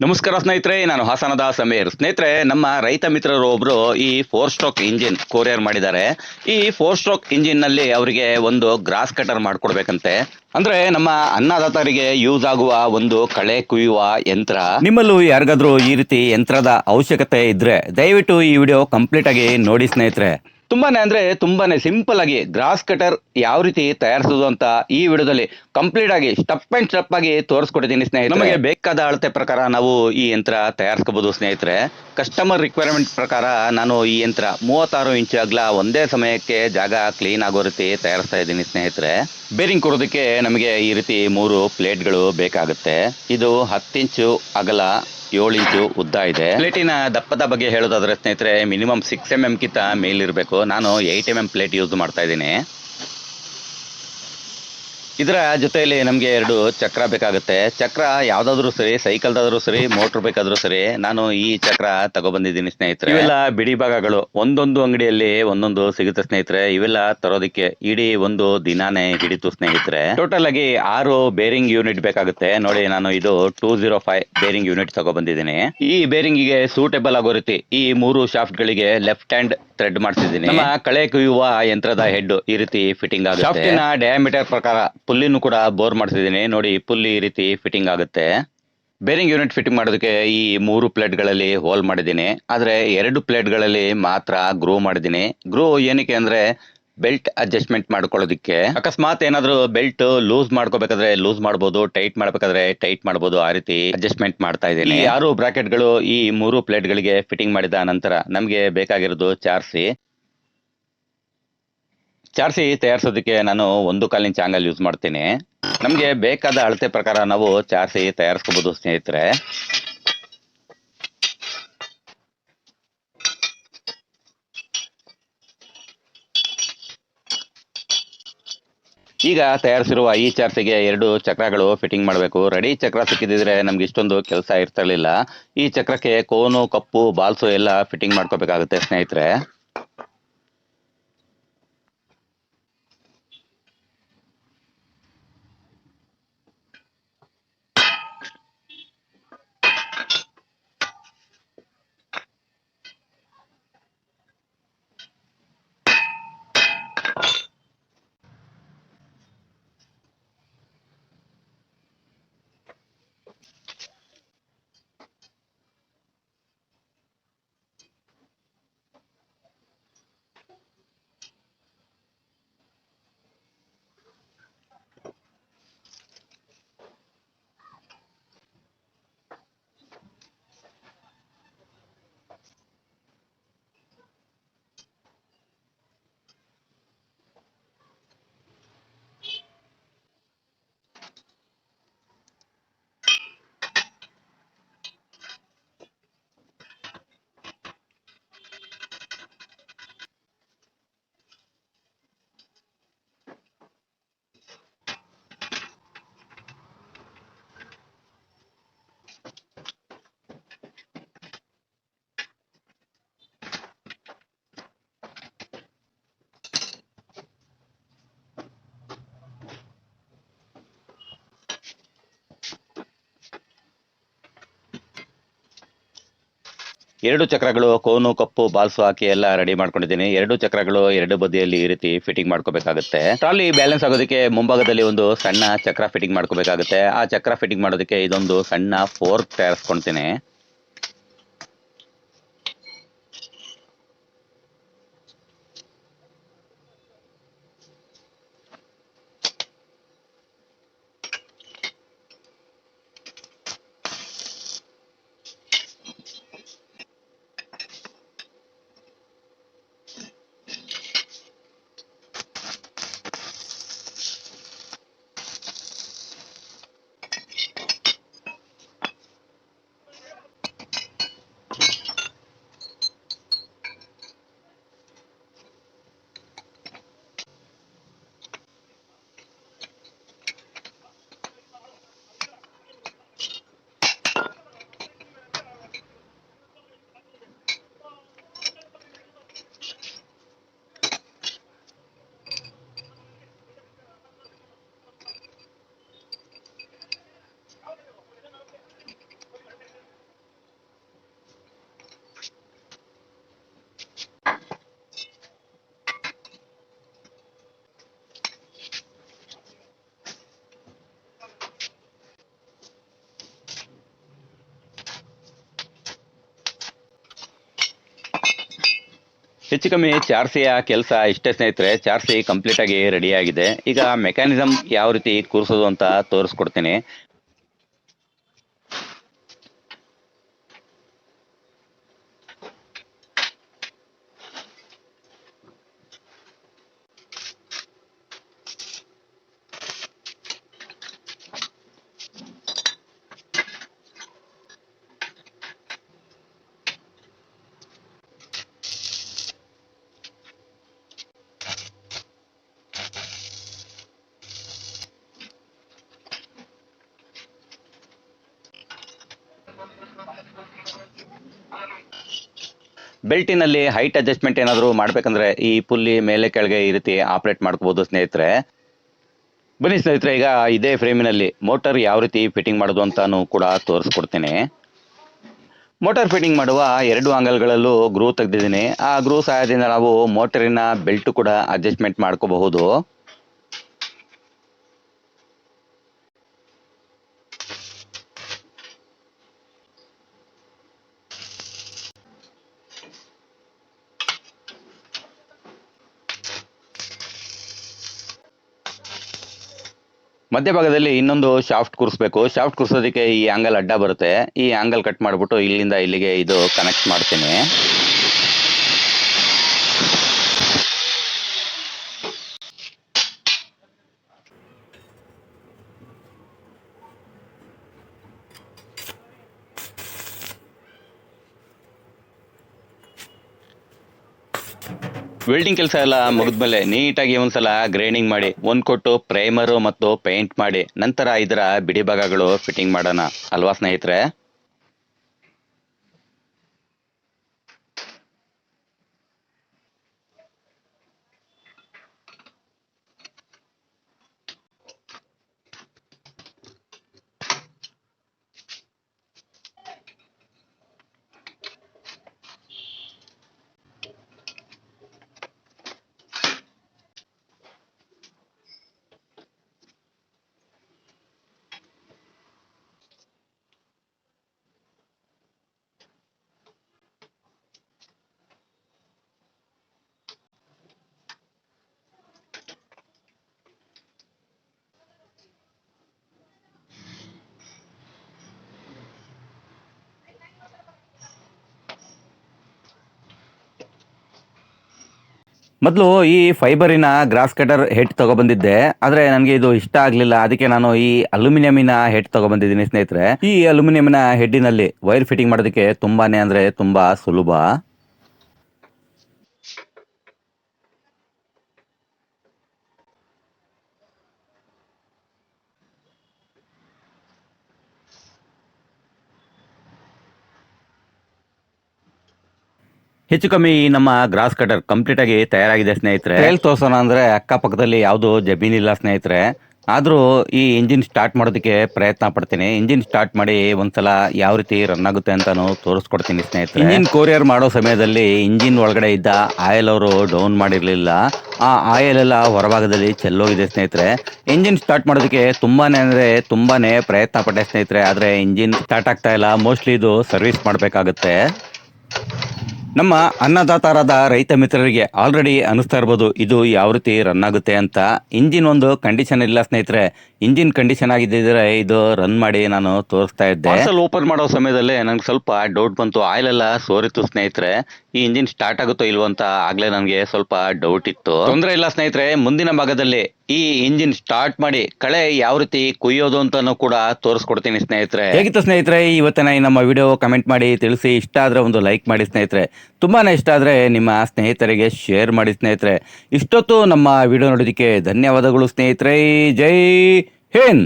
ನಮಸ್ಕಾರ ಸ್ನೇಹಿತರೆ, ನಾನು ಹಾಸನದ ಸಮೀರ್. ಸ್ನೇಹಿತರೆ, ನಮ್ಮ ರೈತ ಮಿತ್ರರು ಒಬ್ರು ಈ 4 ಸ್ಟ್ರೋಕ್ ಇಂಜಿನ್ ಕೊರಿಯರ್ ಮಾಡಿದ್ದಾರೆ. ಈ 4 ಸ್ಟ್ರೋಕ್ ಇಂಜಿನ್ ನಲ್ಲಿ ಅವರಿಗೆ ಒಂದು ಗ್ರಾಸ್ ಕಟರ್ ಮಾಡ್ಕೊಡ್ಬೇಕಂತೆ. ಅಂದ್ರೆ ನಮ್ಮ ಅನ್ನದಾತರಿಗೆ ಯೂಸ್ ಆಗುವ ಒಂದು ಕಳೆ ಕುಯ್ಯುವ ಯಂತ್ರ. ನಿಮ್ಮಲ್ಲೂ ಯಾರಿಗಾದ್ರೂ ಈ ರೀತಿ ಯಂತ್ರದ ಅವಶ್ಯಕತೆ ಇದ್ರೆ ದಯವಿಟ್ಟು ಈ ವಿಡಿಯೋ ಕಂಪ್ಲೀಟ್ ಆಗಿ ನೋಡಿ ಸ್ನೇಹಿತರೆ. ತುಂಬಾನೇ ಸಿಂಪಲ್ ಆಗಿ ಗ್ರಾಸ್ ಕಟರ್ ಯಾವ ರೀತಿ ತಯಾರಿಸೋದು ಅಂತ ಈ ವಿಡಿಯೋದಲ್ಲಿ ಕಂಪ್ಲೀಟ್ ಆಗಿ ಸ್ಟೆಪ್ ಅಂಡ್ ಸ್ಟೆಪ್ ಆಗಿ ತೋರಿಸ್ಕೊಟ್ಟಿದ್ದೀನಿ ಸ್ನೇಹಿತರೆ. ನಮಗೆ ಬೇಕಾದ ಅಳತೆ ಪ್ರಕಾರ ನಾವು ಈ ಯಂತ್ರ ತಯಾರಿಸ್ಕೋಬಹುದು ಸ್ನೇಹಿತರೆ. ಕಸ್ಟಮರ್ ರಿಕ್ವೈರ್ಮೆಂಟ್ ಪ್ರಕಾರ ನಾನು ಈ ಯಂತ್ರ 36 ಇಂಚ್ ಅಗಲ ಒಂದೇ ಸಮಯಕ್ಕೆ ಜಾಗ ಕ್ಲೀನ್ ಆಗೋ ರೀತಿ ತಯಾರಿಸ್ತಾ ಇದ್ದೀನಿ ಸ್ನೇಹಿತರೆ. ಬೇರಿಂಗ್ ಕೊಡೋದಕ್ಕೆ ನಮಗೆ ಈ ರೀತಿ 3 ಪ್ಲೇಟ್ಗಳು ಬೇಕಾಗುತ್ತೆ. ಇದು 10 ಇಂಚು ಅಗಲ, 7 ಇಂಚು ಉದ್ದ ಇದೆ. ಪ್ಲೇಟಿನ ದಪ್ಪದ ಬಗ್ಗೆ ಹೇಳೋದಾದ್ರೆ ಸ್ನೇಹಿತರೆ, ಮಿನಿಮಮ್ 6 mm ಕಿಂತ ಮೇಲಿರಬೇಕು. ನಾನು 8 mm ಪ್ಲೇಟ್ ಯೂಸ್ ಮಾಡ್ತಾ ಇದ್ದೀನಿ. ಇದರ ಜೊತೆಯಲ್ಲಿ ನಮಗೆ 2 ಚಕ್ರ ಬೇಕಾಗುತ್ತೆ. ಚಕ್ರ ಯಾವ್ದಾದ್ರು ಸರಿ, ಸೈಕಲ್ದಾದ್ರೂ ಸರಿ, ಮೋಟರ್ ಬೇಕಾದ್ರೂ ಸರಿ. ನಾನು ಈ ಚಕ್ರ ತಗೊಬಂದಿದ್ದೀನಿ ಸ್ನೇಹಿತರೆ. ಇವೆಲ್ಲ ಬಿಡಿ ಭಾಗಗಳು ಒಂದೊಂದು ಅಂಗಡಿಯಲ್ಲಿ ಒಂದೊಂದು ಸಿಗುತ್ತೆ ಸ್ನೇಹಿತರೆ. ಇವೆಲ್ಲ ತರೋದಕ್ಕೆ ಇಡೀ ಒಂದು ದಿನಾನೇ ಹಿಡಿತು ಸ್ನೇಹಿತರೆ. ಟೋಟಲ್ ಆಗಿ 6 ಬೇರಿಂಗ್ ಯೂನಿಟ್ ಬೇಕಾಗುತ್ತೆ. ನೋಡಿ, ನಾನು ಇದು 205 ಬೇರಿಂಗ್ ಯೂನಿಟ್ ತಗೊಬಂದಿದ್ದೀನಿ. ಈ ಬೇರಿಂಗ್ ಗೆ ಸೂಟೇಬಲ್ ಆಗೋ ರೀತಿ ಈ 3 ಶಾಫ್ಟ್ ಗಳಿಗೆ ಲೆಫ್ಟ್ ಹ್ಯಾಂಡ್ ಥ್ರೆಡ್ ಮಾಡಿಸಿದ್ದೀನಿ. ನಮ್ಮ ಕಳೆ ಕುಯ್ಯುವ ಯಂತ್ರದ ಹೆಡ್ ಈ ರೀತಿ ಫಿಟ್ಟಿಂಗ್ ಆಗುತ್ತೆ. ಶಾಫ್ಟಿನ ಡಯಾಮೀಟರ್ ಪ್ರಕಾರ ಪುಲ್ಲಿನೂ ಕೂಡ ಬೋರ್ ಮಾಡಿಸಿದ್ದೀನಿ. ನೋಡಿ, ಪುಲ್ಲಿ ಈ ರೀತಿ ಫಿಟ್ಟಿಂಗ್ ಆಗುತ್ತೆ. ಬೇರಿಂಗ್ ಯೂನಿಟ್ ಫಿಟ್ಟಿಂಗ್ ಮಾಡೋದಕ್ಕೆ ಈ 3 ಪ್ಲೇಟ್ಗಳಲ್ಲಿ ಹೋಲ್ ಮಾಡಿದ್ದೀನಿ. ಆದ್ರೆ 2 ಪ್ಲೇಟ್ಗಳಲ್ಲಿ ಮಾತ್ರ ಗ್ರೂ ಮಾಡಿದ್ದೀನಿ. ಗ್ರೂ ಏನಕ್ಕೆ ಅಂದ್ರೆ ಬೆಲ್ಟ್ ಅಡ್ಜಸ್ಟ್ಮೆಂಟ್ ಮಾಡ್ಕೊಳ್ಳೋದಕ್ಕೆ. ಅಕಸ್ಮಾತ್ ಏನಾದ್ರು ಬೆಲ್ಟ್ ಲೂಸ್ ಮಾಡ್ಕೋಬೇಕಾದ್ರೆ ಲೂಸ್ ಮಾಡಬಹುದು, ಟೈಟ್ ಮಾಡ್ಬೇಕಾದ್ರೆ ಟೈಟ್ ಮಾಡಬಹುದು. ಆ ರೀತಿ ಅಡ್ಜಸ್ಟ್ಮೆಂಟ್ ಮಾಡ್ತಾ ಇದ್ದೀನಿ. 6 ಬ್ರಾಕೆಟ್ಗಳು ಈ 3 ಪ್ಲೇಟ್ಗಳಿಗೆ ಫಿಟ್ಟಿಂಗ್ ಮಾಡಿದ ನಂತರ ನಮಗೆ ಬೇಕಾಗಿರೋದು ಚಾರ್ಸಿ ತಯಾರಿಸೋದಕ್ಕೆ ನಾನು 1/4 ಇಂಚ್ ಆಂಗಲ್ ಯೂಸ್ ಮಾಡ್ತೀನಿ. ನಮಗೆ ಬೇಕಾದ ಅಳತೆ ಪ್ರಕಾರ ನಾವು ಚಾರ್ಸಿ ತಯಾರಿಸ್ಕೋಬಹುದು ಸ್ನೇಹಿತರೆ. ಈಗ ತಯಾರಿಸಿರುವ ಈ ಚಾರ್ಸಿಗೆ 2 ಚಕ್ರಗಳು ಫಿಟ್ಟಿಂಗ್ ಮಾಡಬೇಕು. ರೆಡಿ ಚಕ್ರ ಸಿಕ್ಕಿದ್ರೆ ನಮ್ಗೆ ಇಷ್ಟೊಂದು ಕೆಲಸ ಇರ್ತಿರ್ಲಿಲ್ಲ. ಈ ಚಕ್ರಕ್ಕೆ ಕೋನು, ಕಪ್ಪು, ಬಾಲ್ಸು ಎಲ್ಲ ಫಿಟ್ಟಿಂಗ್ ಮಾಡ್ಕೋಬೇಕಾಗುತ್ತೆ ಸ್ನೇಹಿತರೆ. ಎರಡು ಚಕ್ರಗಳು ಕೋನು, ಕಪ್ಪು, ಬಾಲ್ಸು ಹಾಕಿ ಎಲ್ಲ ರೆಡಿ ಮಾಡ್ಕೊಂಡಿದ್ದೀನಿ. 2 ಚಕ್ರಗಳು 2 ಬದಿಯಲ್ಲಿ ಈ ರೀತಿ ಫಿಟ್ಟಿಂಗ್ ಮಾಡ್ಕೋಬೇಕಾಗುತ್ತೆ. ಟ್ರಾಲಿ ಬ್ಯಾಲೆನ್ಸ್ ಆಗೋದಕ್ಕೆ ಮುಂಭಾಗದಲ್ಲಿ ಒಂದು ಸಣ್ಣ ಚಕ್ರ ಫಿಟ್ಟಿಂಗ್ ಮಾಡ್ಕೋಬೇಕಾಗುತ್ತೆ. ಆ ಚಕ್ರ ಫಿಟ್ಟಿಂಗ್ ಮಾಡೋದಕ್ಕೆ ಇದೊಂದು ಸಣ್ಣ ಫೋರ್ಕ್ ತಯಾರಿಸ್ಕೊಳ್ತೀನಿ. ಹೆಚ್ಚು ಕಮ್ಮಿ ಚಾರ್ಸಿಯ ಕೆಲಸ ಇಷ್ಟೇ ಸ್ನೇಹಿತರೆ. ಚಾರ್ಸಿ ಕಂಪ್ಲೀಟ್ ಆಗಿ ರೆಡಿ ಆಗಿದೆ. ಈಗ ಮೆಕ್ಯಾನಿಸಮ್ ಯಾವ ರೀತಿ ಕೂರಿಸೋದು ಅಂತ ತೋರಿಸ್ಕೊಡ್ತೀನಿ. ಬೆಲ್ಟಿನಲ್ಲಿ ಹೈಟ್ ಅಡ್ಜಸ್ಟ್ಮೆಂಟ್ ಏನಾದರೂ ಮಾಡ್ಬೇಕಂದ್ರೆ ಈ ಪುಲ್ಲಿ ಮೇಲೆ ಕೆಳಗೆ ಈ ರೀತಿ ಆಪರೇಟ್ ಮಾಡ್ಕೋಬಹುದು ಸ್ನೇಹಿತರೆ. ಬನ್ನಿ ಸ್ನೇಹಿತರೆ, ಈಗ ಇದೇ ಫ್ರೇಮಿನಲ್ಲಿ ಮೋಟರ್ ಯಾವ ರೀತಿ ಫಿಟ್ಟಿಂಗ್ ಮಾಡೋದು ಅಂತಾನು ಕೂಡ ತೋರಿಸ್ಕೊಡ್ತೀನಿ. ಮೋಟಾರ್ ಫಿಟ್ಟಿಂಗ್ ಮಾಡುವ 2 ಆಂಗಲ್ಗಳಲ್ಲೂ ಗ್ರೂ ತೆಗೆದಿದ್ದೀನಿ. ಆ ಗ್ರೂ ಸಹಾಯದಿಂದ ನಾವು ಮೋಟರಿನ ಬೆಲ್ಟ್ ಕೂಡ ಅಡ್ಜಸ್ಟ್ಮೆಂಟ್ ಮಾಡ್ಕೋಬಹುದು. ಮಧ್ಯಭಾಗದಲ್ಲಿ ಇನ್ನೊಂದು ಶಾಫ್ಟ್ ಕೂರಿಸ್ಬೇಕು. ಶಾಫ್ಟ್ ಕೂರಿಸೋದಕ್ಕೆ ಈ ಆಂಗಲ್ ಅಡ್ಡ ಬರುತ್ತೆ. ಈ ಆಂಗಲ್ ಕಟ್ ಮಾಡಿಬಿಟ್ಟು ಇಲ್ಲಿಂದ ಇಲ್ಲಿಗೆ ಇದು ಕನೆಕ್ಟ್ ಮಾಡ್ತೀನಿ. ವೆಲ್ಡಿಂಗ್ ಕೆಲಸ ಎಲ್ಲ ಮುಗಿದ್ಮೇಲೆ ನೀಟಾಗಿ ಒಂದ್ಸಲ ಗ್ರೈಂಡಿಂಗ್ ಮಾಡಿ ಕೊಟ್ಟು ಪ್ರೈಮರು ಮತ್ತು ಪೇಂಟ್ ಮಾಡಿ ನಂತರ ಇದರ ಬಿಡಿ ಭಾಗಗಳು ಫಿಟ್ಟಿಂಗ್ ಮಾಡೋಣ ಅಲ್ವಾ ಸ್ನೇಹಿತರೆ. ಮೊದಲು ಈ ಫೈಬರಿನ ಗ್ರಾಸ್ ಕಟರ್ ಹೆಡ್ ತಗೊಬಂದಿದ್ದೆ, ಆದರೆ ನನಗೆ ಇದು ಇಷ್ಟ ಆಗಲಿಲ್ಲ. ಅದಕ್ಕೆ ನಾನು ಈ ಅಲ್ಯೂಮಿನಿಯಮಿನ ಹೆಡ್ ತಗೊಬಂದಿದ್ದೀನಿ ಸ್ನೇಹಿತರೆ. ಈ ಅಲ್ಯೂಮಿನಿಯಂನ ಹೆಡ್ಡಿನಲ್ಲಿ ವೈರ್ ಫಿಟ್ಟಿಂಗ್ ಮಾಡೋದಕ್ಕೆ ತುಂಬಾನೇ ಅಂದರೆ ತುಂಬಾ ಸುಲಭ. ಹೆಚ್ಚು ಕಮ್ಮಿ ನಮ್ಮ ಗ್ರಾಸ್ ಕಟರ್ ಕಂಪ್ಲೀಟ್ ಆಗಿ ತಯಾರಾಗಿದೆ ಸ್ನೇಹಿತರೆ. ಹೇಳಿ ತೋರ್ಸೋಣ ಅಂದ್ರೆ ಅಕ್ಕಪಕ್ಕದಲ್ಲಿ ಯಾವುದು ಜಮೀನಿಲ್ಲ ಸ್ನೇಹಿತರೆ. ಆದ್ರೂ ಈ ಇಂಜಿನ್ ಸ್ಟಾರ್ಟ್ ಮಾಡೋದಕ್ಕೆ ಪ್ರಯತ್ನ ಪಡ್ತೀನಿ. ಇಂಜಿನ್ ಸ್ಟಾರ್ಟ್ ಮಾಡಿ ಒಂದ್ಸಲ ಯಾವ ರೀತಿ ರನ್ ಆಗುತ್ತೆ ಅಂತಾನು ತೋರಿಸ್ಕೊಡ್ತೀನಿ ಸ್ನೇಹಿತರೆ. ಇಂಜಿನ್ ಕೊರಿಯರ್ ಮಾಡೋ ಸಮಯದಲ್ಲಿ ಇಂಜಿನ್ ಒಳಗಡೆ ಇದ್ದ ಆಯಿಲ್ ಅವರು ಡೌನ್ ಮಾಡಿರ್ಲಿಲ್ಲ. ಆ ಆಯಿಲ್ ಎಲ್ಲ ಹೊರಭಾಗದಲ್ಲಿ ಚೆಲ್ಲೋಗಿದೆ ಸ್ನೇಹಿತರೆ. ಇಂಜಿನ್ ಸ್ಟಾರ್ಟ್ ಮಾಡೋದಕ್ಕೆ ತುಂಬಾನೇ ಅಂದ್ರೆ ತುಂಬಾನೇ ಪ್ರಯತ್ನ ಪಟ್ಟೆ ಸ್ನೇಹಿತರೆ, ಆದ್ರೆ ಇಂಜಿನ್ ಸ್ಟಾರ್ಟ್ ಆಗ್ತಾ ಇಲ್ಲ. ಮೋಸ್ಟ್ಲಿ ಇದು ಸರ್ವಿಸ್ ಮಾಡಬೇಕಾಗುತ್ತೆ. ನಮ್ಮ ಅನ್ನದಾತರಾದ ರೈತ ಮಿತ್ರರಿಗೆ ಆಲ್ರೆಡಿ ಅನಿಸ್ತಾ ಇರ್ಬೋದು ಇದು ಯಾವ ರೀತಿ ರನ್ ಆಗುತ್ತೆ ಅಂತ. ಇಂಜಿನ್ ಒಂದು ಕಂಡೀಷನ್ ಇಲ್ಲ ಸ್ನೇಹಿತರೆ. ಇಂಜಿನ್ ಕಂಡೀಷನ್ ಆಗಿದ್ದಿದ್ರೆ ಇದು ರನ್ ಮಾಡಿ ನಾನು ತೋರಿಸ್ತಾ ಇದ್ದೆ. ಓಪನ್ ಮಾಡೋ ಸಮಯದಲ್ಲೇ ನಂಗೆ ಸ್ವಲ್ಪ ಡೌಟ್ ಬಂತು. ಆಯಿಲ್ ಎಲ್ಲ ಸೋರಿತ್ತು ಸ್ನೇಹಿತರೆ. ಈ ಇಂಜಿನ್ ಸ್ಟಾರ್ಟ್ ಆಗುತ್ತೋ ಇಲ್ವೋ ಅಂತ ಆಗ್ಲೇ ನನಗೆ ಸ್ವಲ್ಪ ಡೌಟ್ ಇತ್ತು. ತೊಂದರೆ ಇಲ್ಲ ಸ್ನೇಹಿತರೆ, ಮುಂದಿನ ಭಾಗದಲ್ಲಿ ಈ ಇಂಜಿನ್ ಸ್ಟಾರ್ಟ್ ಮಾಡಿ ಕಳೆ ಯಾವ ರೀತಿ ಕುಯ್ಯೋದು ಅಂತಾನು ಕೂಡ ತೋರಿಸ್ಕೊಡ್ತೀನಿ ಸ್ನೇಹಿತರೆ. ಹೇಗಿತ್ತು ಸ್ನೇಹಿತರೆ ಇವತ್ತಿನ ಈ ನಮ್ಮ ವಿಡಿಯೋ? ಕಮೆಂಟ್ ಮಾಡಿ ತಿಳಿಸಿ. ಇಷ್ಟ ಆದ್ರೆ ಒಂದು ಲೈಕ್ ಮಾಡಿ ಸ್ನೇಹಿತರೆ. ತುಂಬಾನೇ ಇಷ್ಟ ಆದ್ರೆ ನಿಮ್ಮ ಸ್ನೇಹಿತರಿಗೆ ಶೇರ್ ಮಾಡಿ ಸ್ನೇಹಿತರೆ. ಇಷ್ಟೊತ್ತು ನಮ್ಮ ವಿಡಿಯೋ ನೋಡೋದಕ್ಕೆ ಧನ್ಯವಾದಗಳು ಸ್ನೇಹಿತರೆ. ಜೈ ಹಿಂದ್.